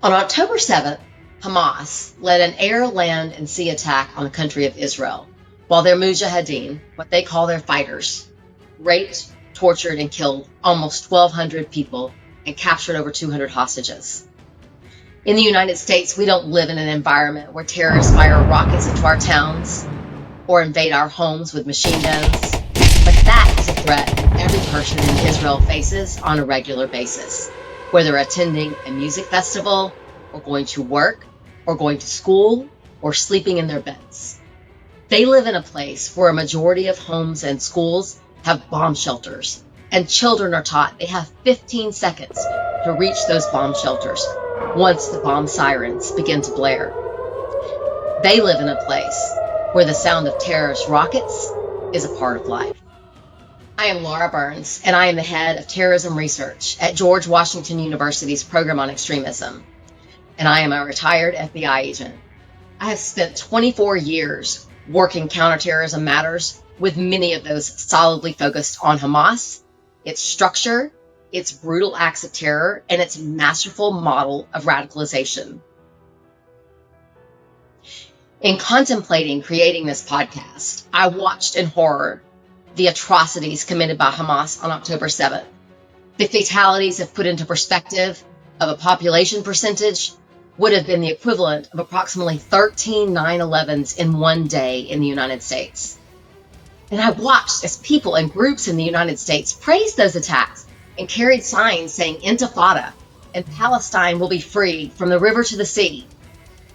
On October 7th, Hamas led an air, land, and sea attack on the country of Israel, while their mujahideen, what they call their fighters, raped, tortured, and killed almost 1,200 people and captured over 200 hostages. In the United States, we don't live in an environment where terrorists fire rockets into our towns or invade our homes with machine guns, but that is a threat every person in Israel faces on a regular basis, whether attending a music festival or going to work or going to school or sleeping in their beds. They live in a place where a majority of homes and schools have bomb shelters, and children are taught they have 15 seconds to reach those bomb shelters once the bomb sirens begin to blare. They live in a place where the sound of terrorist rockets is a part of life. I am Laura Burns, and I am the head of terrorism research at George Washington University's program on extremism, and I am a retired FBI agent. I have spent 24 years working counterterrorism matters, with many of those solidly focused on Hamas, its structure, its brutal acts of terror, and its masterful model of radicalization. In contemplating creating this podcast, I watched in horror the atrocities committed by Hamas on October 7th. The fatalities, if put into perspective of a population percentage, would have been the equivalent of approximately 13 9/11s in one day in the United States. And I watched as people and groups in the United States praised those attacks and carried signs saying Intifada and Palestine will be free from the river to the sea.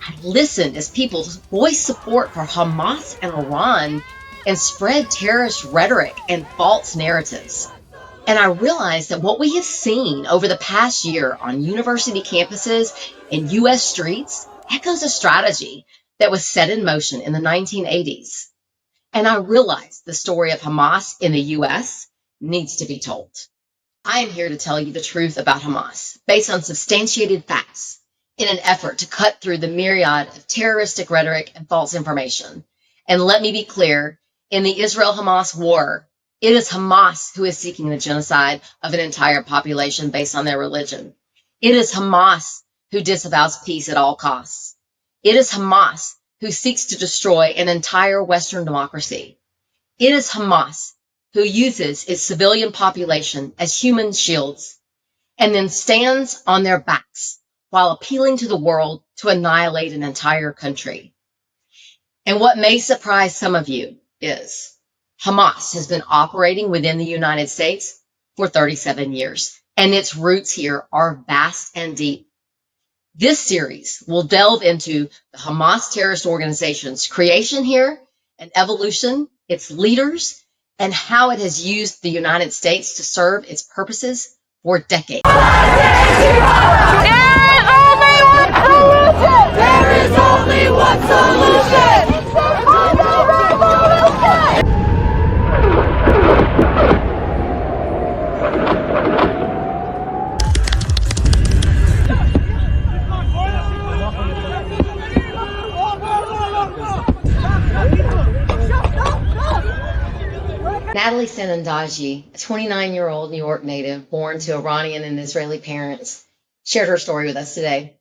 I listened as people voiced support for Hamas and Iran and spread terrorist rhetoric and false narratives. And I realized that what we have seen over the past year on university campuses and U.S. streets echoes a strategy that was set in motion in the 1980s. And I realized the story of Hamas in the U.S. needs to be told. I am here to tell you the truth about Hamas, based on substantiated facts, in an effort to cut through the myriad of terroristic rhetoric and false information. And let me be clear, in the Israel-Hamas war, it is Hamas who is seeking the genocide of an entire population based on their religion. It is Hamas who disavows peace at all costs. It is Hamas who seeks to destroy an entire Western democracy. It is Hamas who uses its civilian population as human shields and then stands on their backs while appealing to the world to annihilate an entire country. And what may surprise some of you is Hamas has been operating within the United States for 37 years, and its roots here are vast and deep. This series will delve into the Hamas terrorist organization's creation here and evolution, its leaders, and how it has used the United States to serve its purposes for decades. There is only one solution! Natalie Sanandaji, a 29-year-old New York native born to Iranian and Israeli parents, shared her story with us today.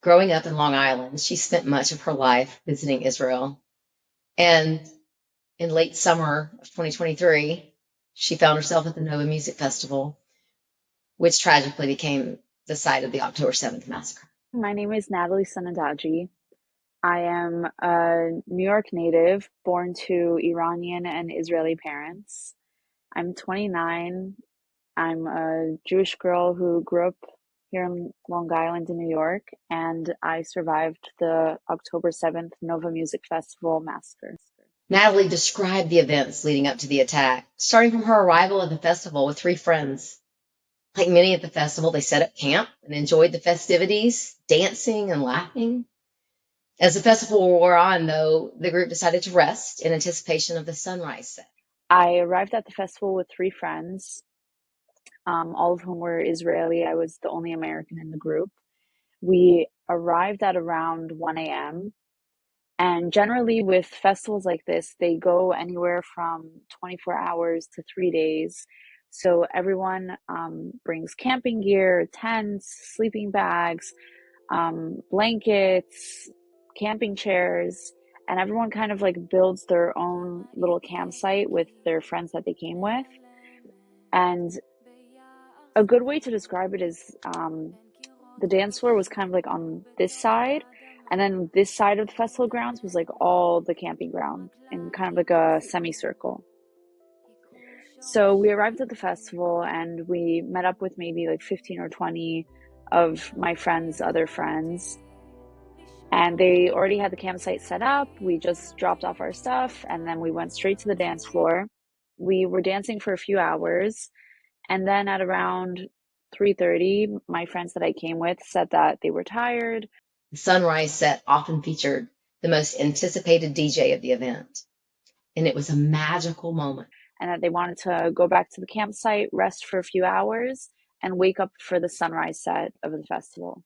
Growing up in Long Island, she spent much of her life visiting Israel. And in late summer of 2023, she found herself at the Nova Music Festival, which tragically became the site of the October 7th massacre. My name is Natalie Sanandaji. I am a New York native born to Iranian and Israeli parents. I'm 29. I'm a Jewish girl who grew up here in Long Island in New York, and I survived the October 7th Nova Music Festival massacre. Natalie described the events leading up to the attack, starting from her arrival at the festival with 3 friends. Like many at the festival, they set up camp and enjoyed the festivities, dancing and laughing. As the festival wore on, though, the group decided to rest in anticipation of the sunrise set. I arrived at the festival with 3 friends, all of whom were Israeli. I was the only American in the group. We arrived at around 1 a.m. And generally with festivals like this, they go anywhere from 24 hours to 3 days. So everyone brings camping gear, tents, sleeping bags, blankets, camping chairs, and everyone kind of like builds their own little campsite with their friends that they came with. And a good way to describe it is the dance floor was kind of like on this side, and then this side of the festival grounds was like all the camping ground in kind of like a semicircle. So we arrived at the festival and we met up with maybe like 15 or 20 of my friends' other friends. And they already had the campsite set up. We just dropped off our stuff and then we went straight to the dance floor. We were dancing for a few hours. And then at around 3:30, my friends that I came with said that they were tired. The sunrise set often featured the most anticipated DJ of the event, and it was a magical moment. And that they wanted to go back to the campsite, rest for a few hours, and wake up for the sunrise set of the festival.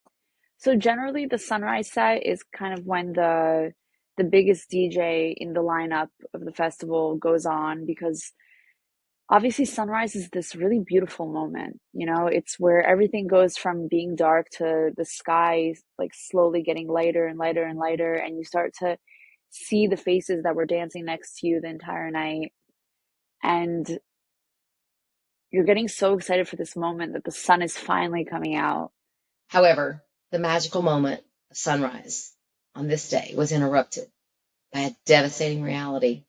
So generally, the sunrise set is kind of when the biggest DJ in the lineup of the festival goes on, because obviously sunrise is this really beautiful moment. You know, it's where everything goes from being dark to the sky like slowly getting lighter and lighter and lighter, and you start to see the faces that were dancing next to you the entire night. And you're getting so excited for this moment that the sun is finally coming out. However, the magical moment of sunrise on this day was interrupted by a devastating reality.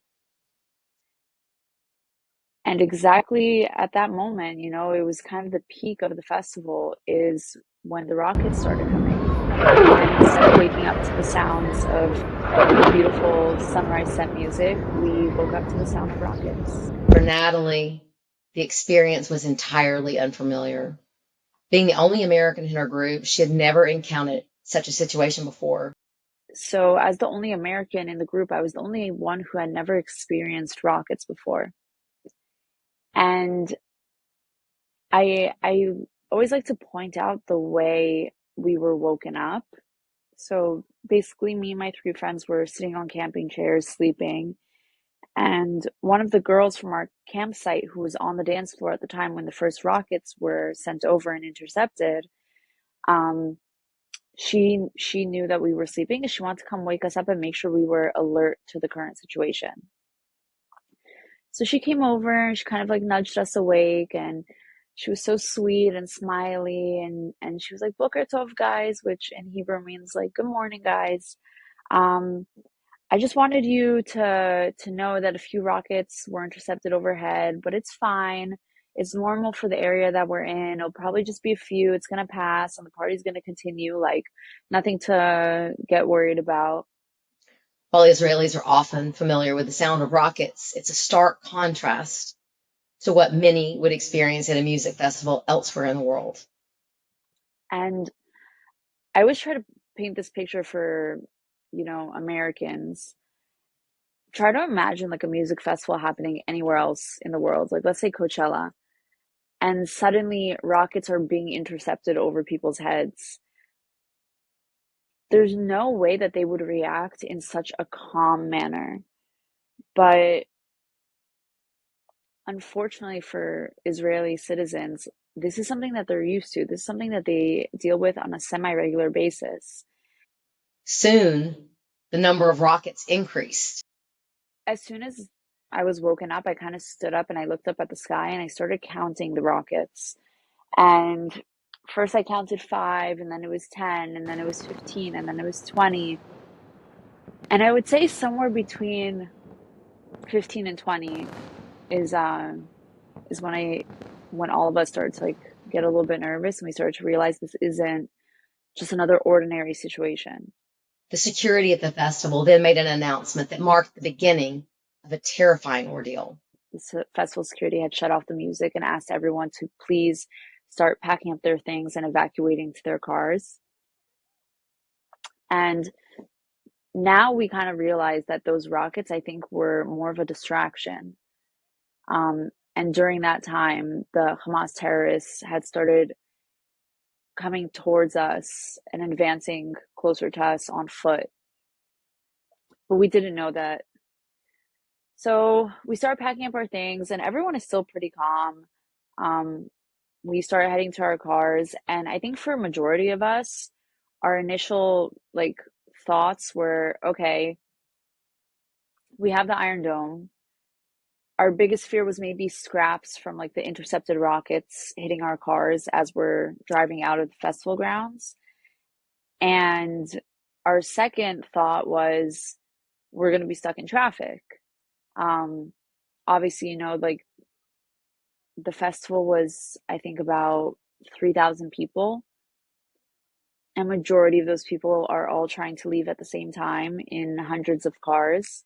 And exactly at that moment, you know, it was kind of the peak of the festival, is when the rockets started coming. And instead of waking up to the sounds of the beautiful sunrise set music, we woke up to the sound of rockets. For Natalie, the experience was entirely unfamiliar. Being the only American in her group, she had never encountered such a situation before. So as the only American in the group, I was the only one who had never experienced rockets before. And I always like to point out the way we were woken up. So basically, me and my three friends were sitting on camping chairs, sleeping. And one of the girls from our campsite, who was on the dance floor at the time when the first rockets were sent over and intercepted, she knew that we were sleeping and she wanted to come wake us up and make sure we were alert to the current situation. So she came over and she kind of like nudged us awake, and she was so sweet and smiley, and she was like, Boker Tov, guys, which in Hebrew means like good morning, guys. I just wanted you to know that a few rockets were intercepted overhead, but it's fine. It's normal for the area that we're in. It'll probably just be a few. It's going to pass and the party's going to continue. Like, nothing to get worried about. While Israelis are often familiar with the sound of rockets, it's a stark contrast to what many would experience at a music festival elsewhere in the world. And I always try to paint this picture for, you know, Americans. Try to imagine like a music festival happening anywhere else in the world. Like, let's say Coachella. And suddenly rockets are being intercepted over people's heads. There's no way that they would react in such a calm manner. But unfortunately for Israeli citizens, this is something that they're used to. This is something that they deal with on a semi-regular basis. Soon, the number of rockets increased. As soon as I was woken up, I kind of stood up and I looked up at the sky and I started counting the rockets. And first I counted 5, and then it was 10, and then it was 15, and then it was 20. And I would say somewhere between 15 and 20 is when all of us started to like get a little bit nervous, and we started to realize this isn't just another ordinary situation. The security at the festival then made an announcement that marked the beginning of a terrifying ordeal. The festival security had shut off the music and asked everyone to please start packing up their things and evacuating to their cars. And now we kind of realize that those rockets, I think, were more of a distraction. And during that time, the Hamas terrorists had started coming towards us and advancing closer to us on foot. But we didn't know that. So we started packing up our things, and everyone is still pretty calm. We started heading to our cars, and I think for a majority of us, Our initial thoughts were, okay, we have the Iron Dome. Our biggest fear was maybe scraps from the intercepted rockets hitting our cars as we're driving out of the festival grounds. And our second thought was we're going to be stuck in traffic. Obviously, the festival was, I think, about 3,000 people. And majority of those people are all trying to leave at the same time in hundreds of cars.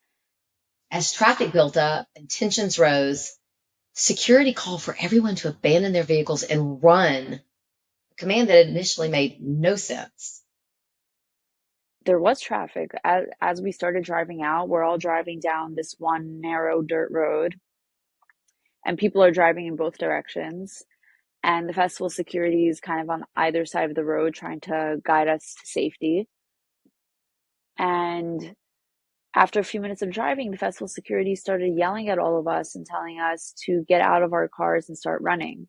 As traffic built up and tensions rose, security called for everyone to abandon their vehicles and run, a command that initially made no sense. There was traffic. As we started driving out, we're all driving down this one narrow dirt road, and people are driving in both directions. And the festival security is kind of on either side of the road trying to guide us to safety. And after a few minutes of driving, the festival security started yelling at all of us and telling us to get out of our cars and start running.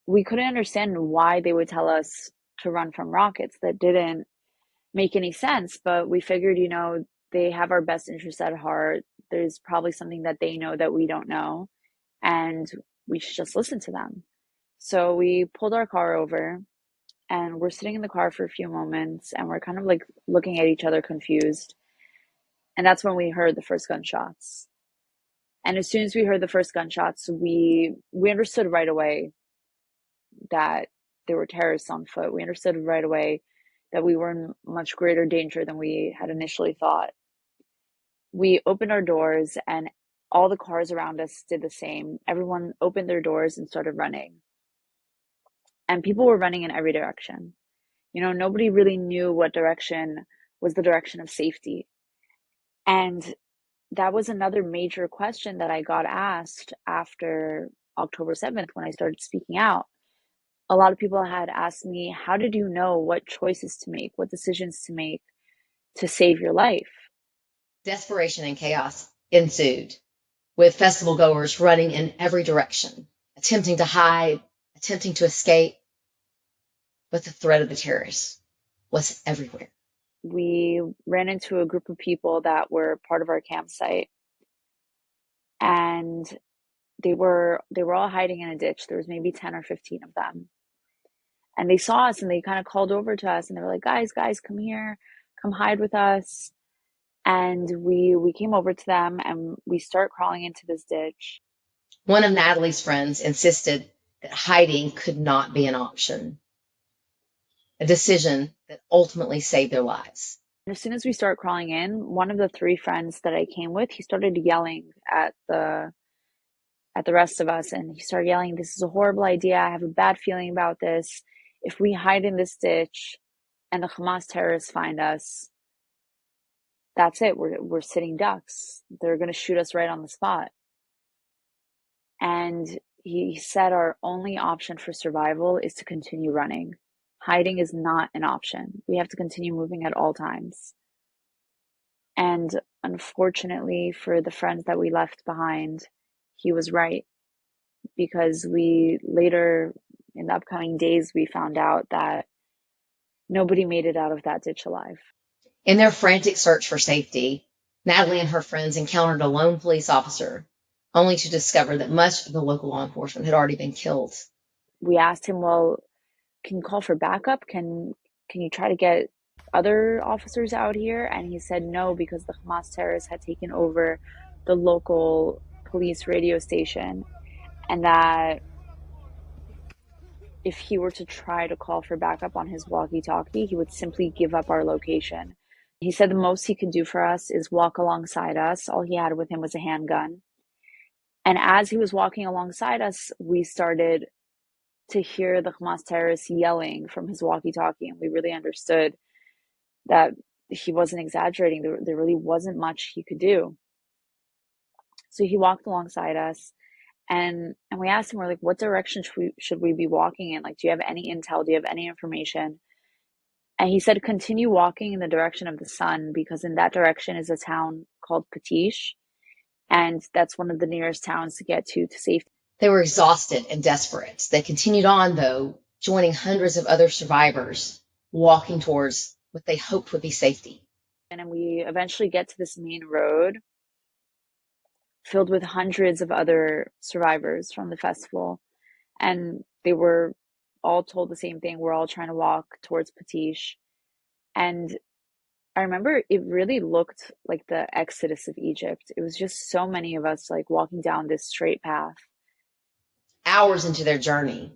We couldn't understand why they would tell us to run from rockets. That didn't make any sense, but we figured, they have our best interests at heart. There's probably something that they know that we don't know, and we should just listen to them. So we pulled our car over, and we're sitting in the car for a few moments, and we're kind of looking at each other confused. And that's when we heard the first gunshots. And as soon as we heard the first gunshots, we understood right away that there were terrorists on foot. We understood right away that we were in much greater danger than we had initially thought. We opened our doors, and all the cars around us did the same. Everyone opened their doors and started running. And people were running in every direction. Nobody really knew what direction was the direction of safety. And that was another major question that I got asked after October 7th when I started speaking out. A lot of people had asked me, how did you know what choices to make, what decisions to make to save your life? Desperation and chaos ensued, with festival goers running in every direction, attempting to hide, attempting to escape. But the threat of the terrorists was everywhere. We ran into a group of people that were part of our campsite, and they were all hiding in a ditch. There was maybe 10 or 15 of them. And they saw us, and they kind of called over to us, and they were like, guys, come here, come hide with us. And we came over to them, and we start crawling into this ditch. One of Natalie's friends insisted that hiding could not be an option, a decision that ultimately saved their lives. And as soon as we start crawling in, one of the three friends that I came with, he started yelling at the rest of us, and he started yelling, this is a horrible idea. I have a bad feeling about this. If we hide in this ditch and the Hamas terrorists find us, that's it. We're sitting ducks. They're going to shoot us right on the spot. And he said our only option for survival is to continue running. Hiding is not an option. We have to continue moving at all times. And unfortunately for the friends that we left behind, he was right. Because we later, in the upcoming days, we found out that nobody made it out of that ditch alive. In their frantic search for safety, Natalie and her friends encountered a lone police officer, only to discover that much of the local law enforcement had already been killed. We asked him, well, can you call for backup? Can you try to get other officers out here? And he said no, because the Hamas terrorists had taken over the local police radio station, and that if he were to try to call for backup on his walkie-talkie, he would simply give up our location. He said the most he could do for us is walk alongside us. All he had with him was a handgun. And as he was walking alongside us, we started to hear the Hamas terrorists yelling from his walkie-talkie, and we really understood that he wasn't exaggerating. There really wasn't much he could do. So he walked alongside us, and we asked him, we're like, what direction should we be walking in? Like, do you have any intel? Do you have any information? And he said, continue walking in the direction of the sun, because in that direction is a town called Patish, and that's one of the nearest towns to get to safety. They were exhausted and desperate. They continued on, though, joining hundreds of other survivors walking towards what they hoped would be safety. And then we eventually get to this main road filled with hundreds of other survivors from the festival. And they were all told the same thing. We're all trying to walk towards Patish. And I remember it really looked like the exodus of Egypt. It was just so many of us like walking down this straight path. Hours into their journey,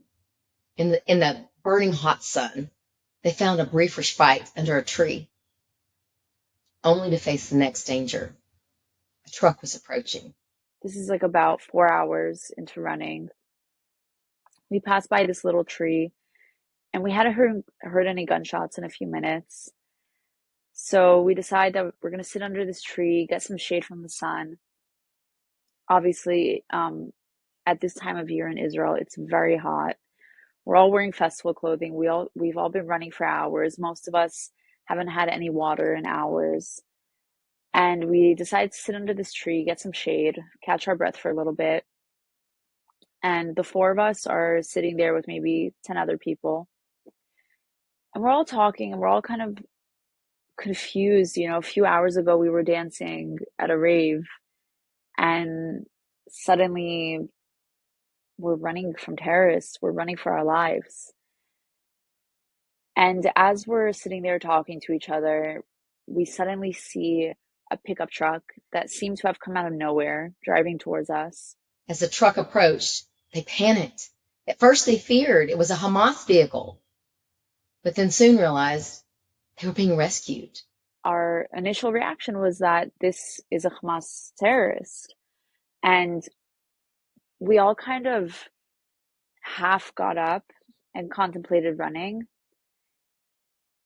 in the burning hot sun, they found a brief respite under a tree, only to face the next danger. A truck was approaching. This is like about 4 hours into running. We passed by this little tree, and we hadn't heard any gunshots in a few minutes. So we decide that we're going to sit under this tree, get some shade from the sun. Obviously, at this time of year in Israel, it's very hot. We're all wearing festival clothing. We've all been running for hours. Most of us haven't had any water in hours. And we decide to sit under this tree, get some shade, catch our breath for a little bit. And the four of us are sitting there with maybe 10 other people. And we're all talking and we're all kind of confused. You know, a few hours ago we were dancing at a rave, and suddenly we're running from terrorists. We're running for our lives. And as we're sitting there talking to each other, we suddenly see a pickup truck that seemed to have come out of nowhere, driving towards us. As the truck approached, they panicked. At first they feared it was a Hamas vehicle, but then soon realized they were being rescued. Our initial reaction was that this is a Hamas terrorist. And we all kind of half got up and contemplated running.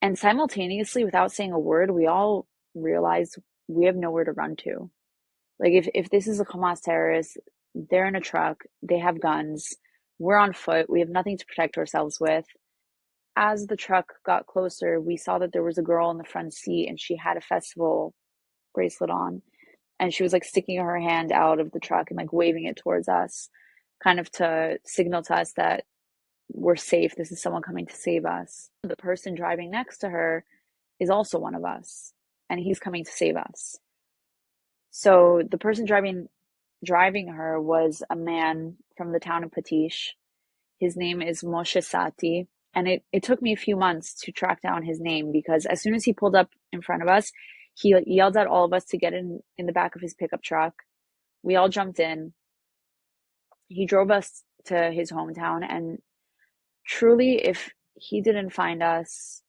And simultaneously, without saying a word, we all realized we have nowhere to run to. Like, if this is a Hamas terrorist, they're in a truck, they have guns, we're on foot, we have nothing to protect ourselves with. As the truck got closer, we saw that there was a girl in the front seat and she had a festival bracelet on. And she was like sticking her hand out of the truck and like waving it towards us, kind of to signal to us that we're safe. This is someone coming to save us. The person driving next to her is also one of us, and he's coming to save us. So the person driving her was a man from the town of Patish. His name is Moshe Sati. And it took me a few months to track down his name, because as soon as he pulled up in front of us, he yelled at all of us to get in the back of his pickup truck. We all jumped in. He drove us to his hometown. And truly, if he didn't find us,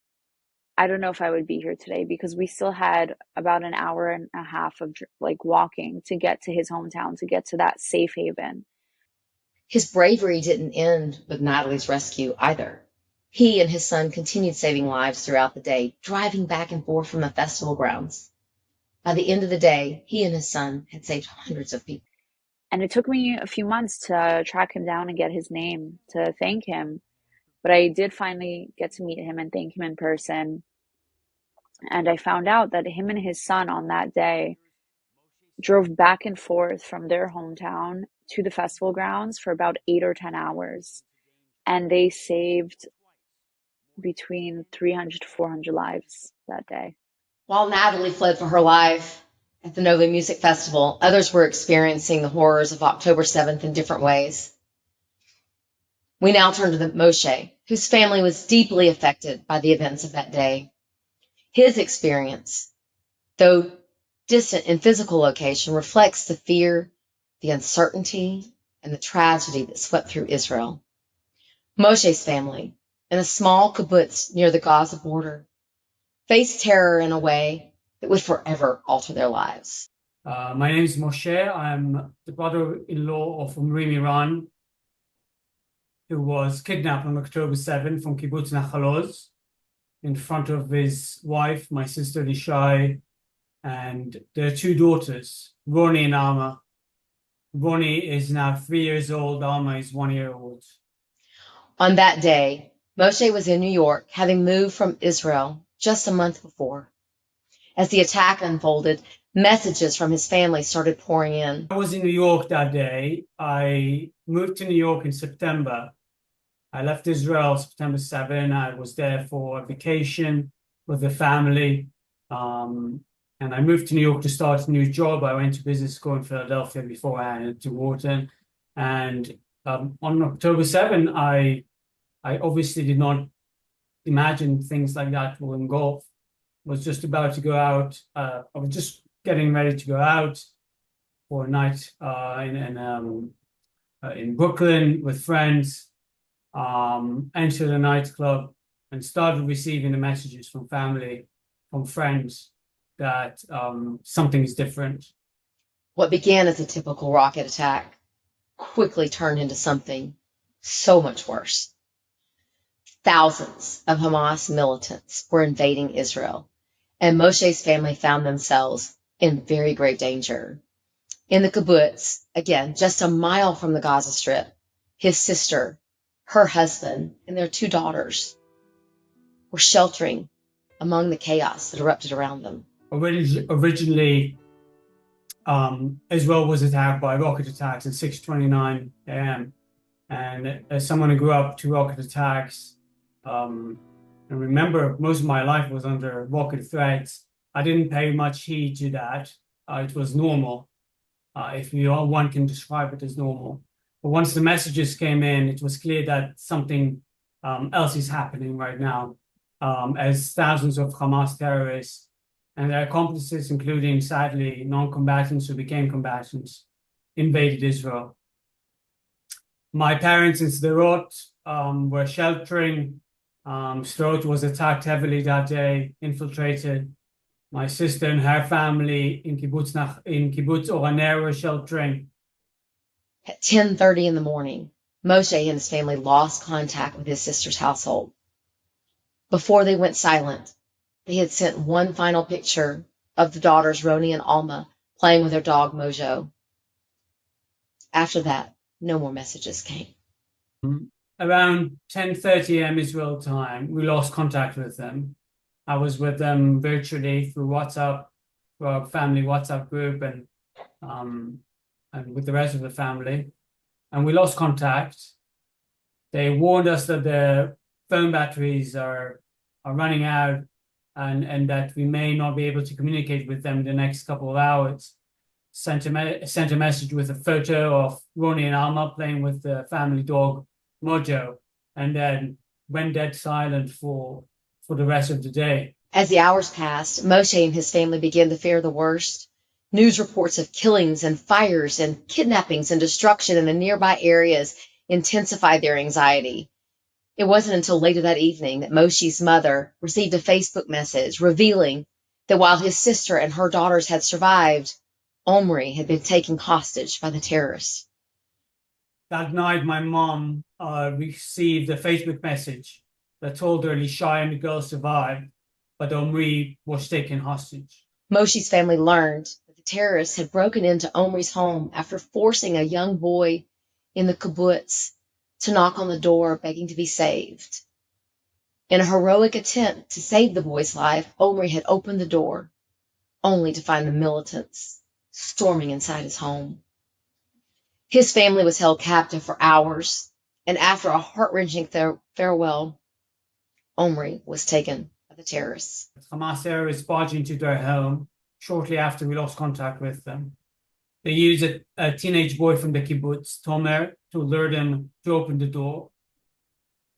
I don't know if I would be here today, because we still had about an hour and a half of like walking to get to his hometown, to get to that safe haven. His bravery didn't end with Natalie's rescue either. He and his son continued saving lives throughout the day, driving back and forth from the festival grounds. By the end of the day, he and his son had saved hundreds of people. And it took me a few months to track him down and get his name, to thank him. But I did finally get to meet him and thank him in person. And I found out that him and his son on that day drove back and forth from their hometown to the festival grounds for about 8 or 10 hours. And they saved between 300 to 400 lives that day. While Natalie fled for her life at the Nova Music Festival, others were experiencing the horrors of October 7th in different ways. We now turn to Moshe, whose family was deeply affected by the events of that day. His experience, though distant in physical location, reflects the fear, the uncertainty, and the tragedy that swept through Israel. Moshe's family, in a small kibbutz near the Gaza border, faced terror in a way that would forever alter their lives. My name is Moshe. I'm the brother-in-law of Omrim Iran, who was kidnapped on October 7th from kibbutz Nachal Oz in front of his wife, my sister Lishai, and their two daughters, Roni and Alma. Roni is now 3 years old. Alma is 1 year old. On that day, Moshe was in New York, having moved from Israel just a month before. As the attack unfolded, messages from his family started pouring in. I was in New York that day. I moved to New York in September. I left Israel September 7. I was there for a vacation with the family. And I moved to New York to start a new job. I went to business school in Philadelphia before I headed to Wharton. And on October 7, I obviously did not imagine things like that will engulf. Was just about to go out. I was just getting ready to go out for a night in Brooklyn with friends. Entered a nightclub and started receiving the messages from family, from friends that something is different. What began as a typical rocket attack quickly turned into something so much worse. Thousands of Hamas militants were invading Israel, and Moshe's family found themselves in very grave danger. In the kibbutz, again, just a mile from the Gaza Strip, his sister, her husband, and their 2 daughters were sheltering among the chaos that erupted around them. Originally, Israel was attacked by rocket attacks at 6:29 a.m. And as someone who grew up to rocket attacks, and remember most of my life was under rocket threats, I didn't pay much heed to that. It was normal, if one can describe it as normal. But once the messages came in, it was clear that something else is happening right now, as thousands of Hamas terrorists and their accomplices, including, sadly, non-combatants who became combatants, invaded Israel. My parents in Sderot were sheltering. Sderot was attacked heavily that day, infiltrated. My sister and her family in Kibbutz Oraner were sheltering. At 10:30 in the morning, Moshe and his family lost contact with his sister's household. Before they went silent, they had sent one final picture of the daughters, Roni and Alma, playing with their dog, Mojo. After that, no more messages came. Around 10:30 a.m. Israel time, we lost contact with them. I was with them virtually through WhatsApp, through our family WhatsApp group, and with the rest of the family. And we lost contact. They warned us that the phone batteries are running out and that we may not be able to communicate with them in the next couple of hours. Sent a message with a photo of Roni and Alma playing with the family dog, Mojo, and then went dead silent for the rest of the day. As the hours passed, Moshe and his family began to fear the worst. News reports of killings and fires and kidnappings and destruction in the nearby areas intensified their anxiety. It wasn't until later that evening that Moshe's mother received a Facebook message revealing that while his sister and her daughters had survived, Omri had been taken hostage by the terrorists. That night, my mom received a Facebook message that told her Lishai and the girls survived, but Omri was taken hostage. Moshe's family learned that the terrorists had broken into Omri's home after forcing a young boy in the kibbutz to knock on the door begging to be saved. In a heroic attempt to save the boy's life, Omri had opened the door, only to find the militants storming inside his home. His family was held captive for hours, and after a heart-wrenching farewell, Omri was taken by the terrorists. Hamas terrorists barged into their home shortly after we lost contact with them. They used a teenage boy from the kibbutz, Tomer, to lure them to open the door.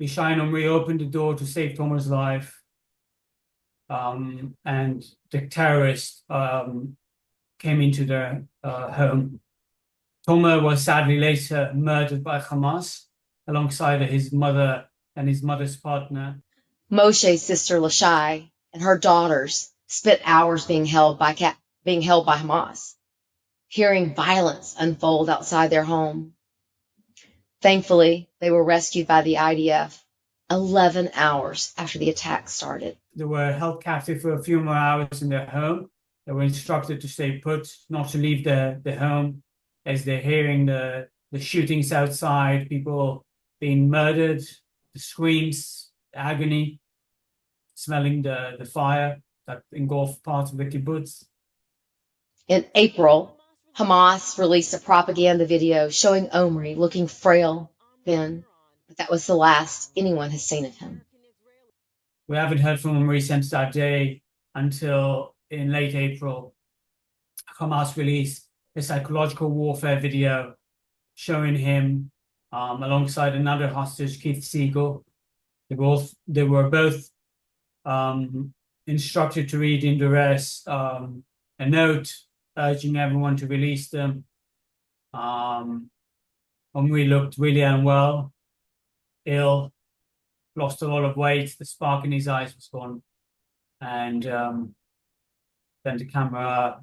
Lishai and Omri opened the door to save Tomer's life, and the terrorists came into their home. Tomer was sadly later murdered by Hamas alongside his mother and his mother's partner. Moshe's sister Lishai and her daughters spent hours being held by Hamas, hearing violence unfold outside their home. Thankfully, they were rescued by the IDF 11 hours after the attack started. They were held captive for a few more hours in their home. They were instructed to stay put, not to leave the home, as they're hearing the shootings outside, people being murdered, the screams, the agony, smelling the fire that engulfed parts of the kibbutz. In April, Hamas released a propaganda video showing Omri looking frail, thin, but that was the last anyone has seen of him. We haven't heard from Omri since that day until in late April, Hamas released a psychological warfare video showing him alongside another hostage, Keith Siegel. They were both instructed to read in duress a note urging everyone to release them. Omri looked really unwell, ill, lost a lot of weight, the spark in his eyes was gone. And then the camera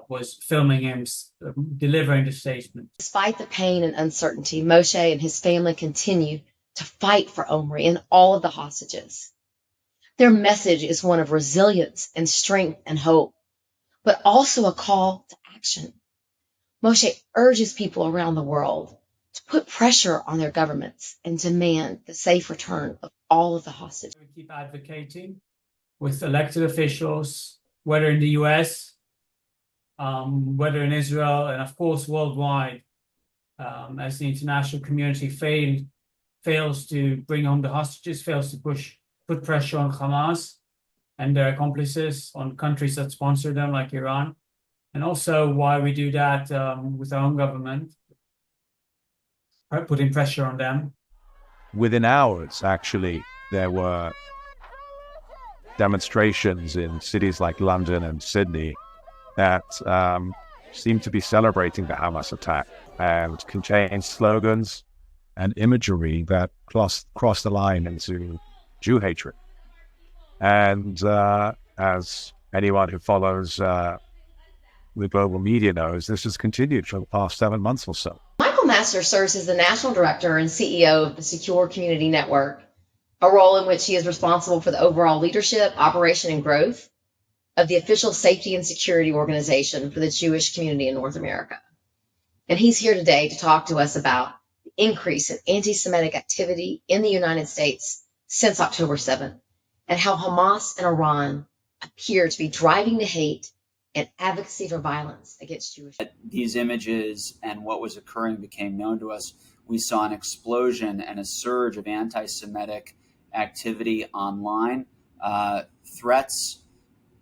was filming him delivering the statement. Despite the pain and uncertainty, Moshe and his family continue to fight for Omri and all of the hostages. Their message is one of resilience and strength and hope, but also a call to action. Moshe urges people around the world to put pressure on their governments and demand the safe return of all of the hostages. We keep advocating with elected officials, whether in the US, whether in Israel, and of course worldwide, as the international community fails to bring home the hostages, fails to put pressure on Hamas and their accomplices, on countries that sponsor them like Iran, and also why we do that with our own government, putting pressure on them. Within hours, actually, there were demonstrations in cities like London and Sydney that seemed to be celebrating the Hamas attack and contained slogans and imagery that crossed the line into Jew hatred. And as anyone who follows the global media knows, this has continued for the past 7 months or so. Michael Master serves as the National Director and CEO of the Secure Community Network, a role in which he is responsible for the overall leadership, operation, and growth of the official safety and security organization for the Jewish community in North America. And he's here today to talk to us about the increase in anti-Semitic activity in the United States since October 7th, and how Hamas and Iran appear to be driving the hate and advocacy for violence against Jewish people. These images and what was occurring became known to us. We saw an explosion and a surge of anti-Semitic activity online, threats,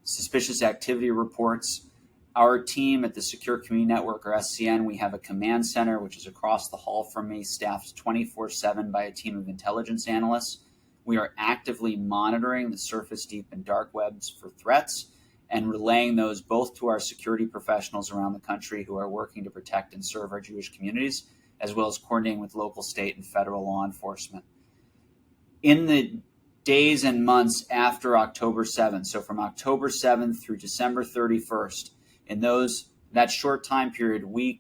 suspicious activity reports. Our team at the Secure Community Network, or SCN, we have a command center, which is across the hall from me, staffed 24/7 by a team of intelligence analysts. We are actively monitoring the surface, deep, and dark webs for threats and relaying those both to our security professionals around the country who are working to protect and serve our Jewish communities, as well as coordinating with local, state, and federal law enforcement. In the days and months after October 7th, so from October 7th through December 31st, in that short time period, we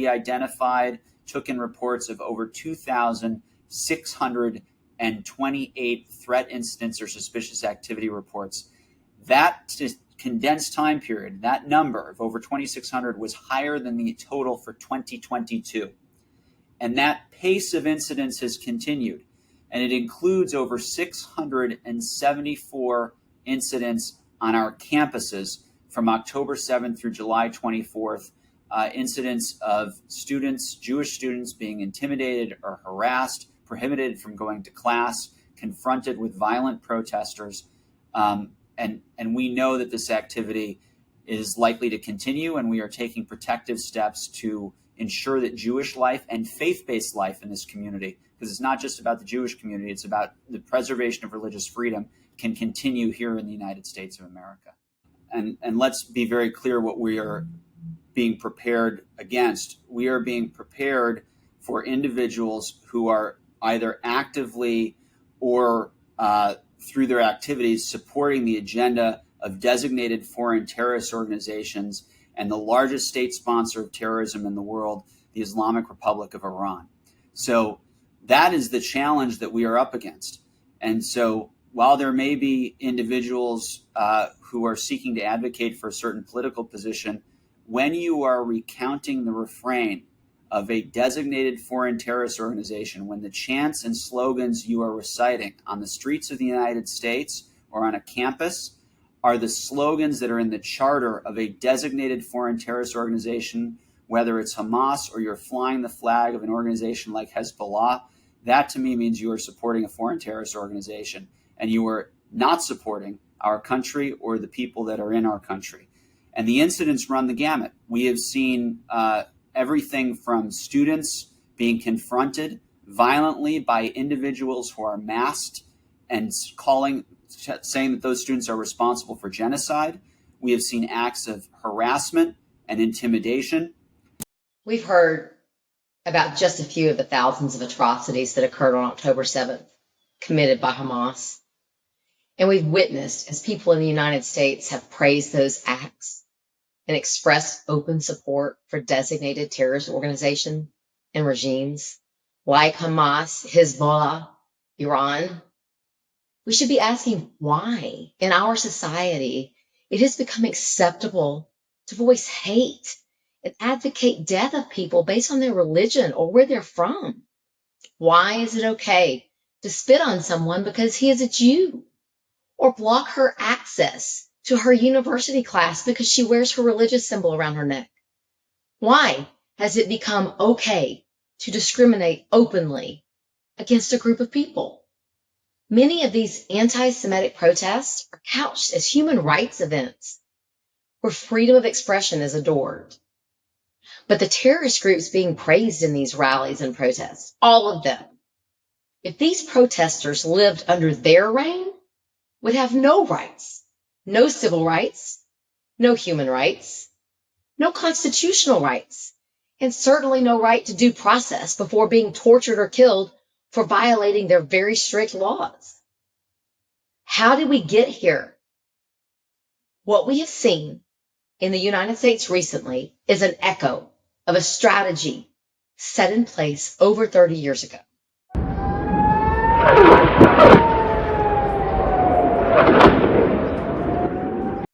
identified, took in reports of over 2,628 threat incidents or suspicious activity reports. That condensed time period, that number of over 2,600 was higher than the total for 2022. And that pace of incidents has continued. And it includes over 674 incidents on our campuses from October 7th through July 24th, incidents of students, Jewish students, being intimidated or harassed, prohibited from going to class, confronted with violent protesters. And we know that this activity is likely to continue, and we are taking protective steps to ensure that Jewish life and faith-based life in this community, because it's not just about the Jewish community, it's about the preservation of religious freedom, can continue here in the United States of America. And let's be very clear what we are being prepared against. We are being prepared for individuals who are either actively or through their activities supporting the agenda of designated foreign terrorist organizations and the largest state sponsor of terrorism in the world, the Islamic Republic of Iran. So that is the challenge that we are up against. And so while there may be individuals who are seeking to advocate for a certain political position, when you are recounting the refrain of a designated foreign terrorist organization, when the chants and slogans you are reciting on the streets of the United States or on a campus are the slogans that are in the charter of a designated foreign terrorist organization, whether it's Hamas or you're flying the flag of an organization like Hezbollah, that to me means you are supporting a foreign terrorist organization and you are not supporting our country or the people that are in our country. And the incidents run the gamut. We have seen everything from students being confronted violently by individuals who are masked and saying that those students are responsible for genocide. We have seen acts of harassment and intimidation. We've heard about just a few of the thousands of atrocities that occurred on October 7th, committed by Hamas. And we've witnessed as people in the United States have praised those acts and expressed open support for designated terrorist organizations and regimes like Hamas, Hezbollah, Iran. We should be asking why in our society it has become acceptable to voice hate and advocate death of people based on their religion or where they're from. Why is it okay to spit on someone because he is a Jew, or block her access to her university class because she wears her religious symbol around her neck? Why has it become okay to discriminate openly against a group of people? Many of these anti-Semitic protests are couched as human rights events where freedom of expression is adored. But the terrorist groups being praised in these rallies and protests, all of them, if these protesters lived under their reign, would have no rights, no civil rights, no human rights, no constitutional rights, and certainly no right to due process before being tortured or killed for violating their very strict laws. How did we get here? What we have seen in the United States recently is an echo of a strategy set in place over 30 years ago.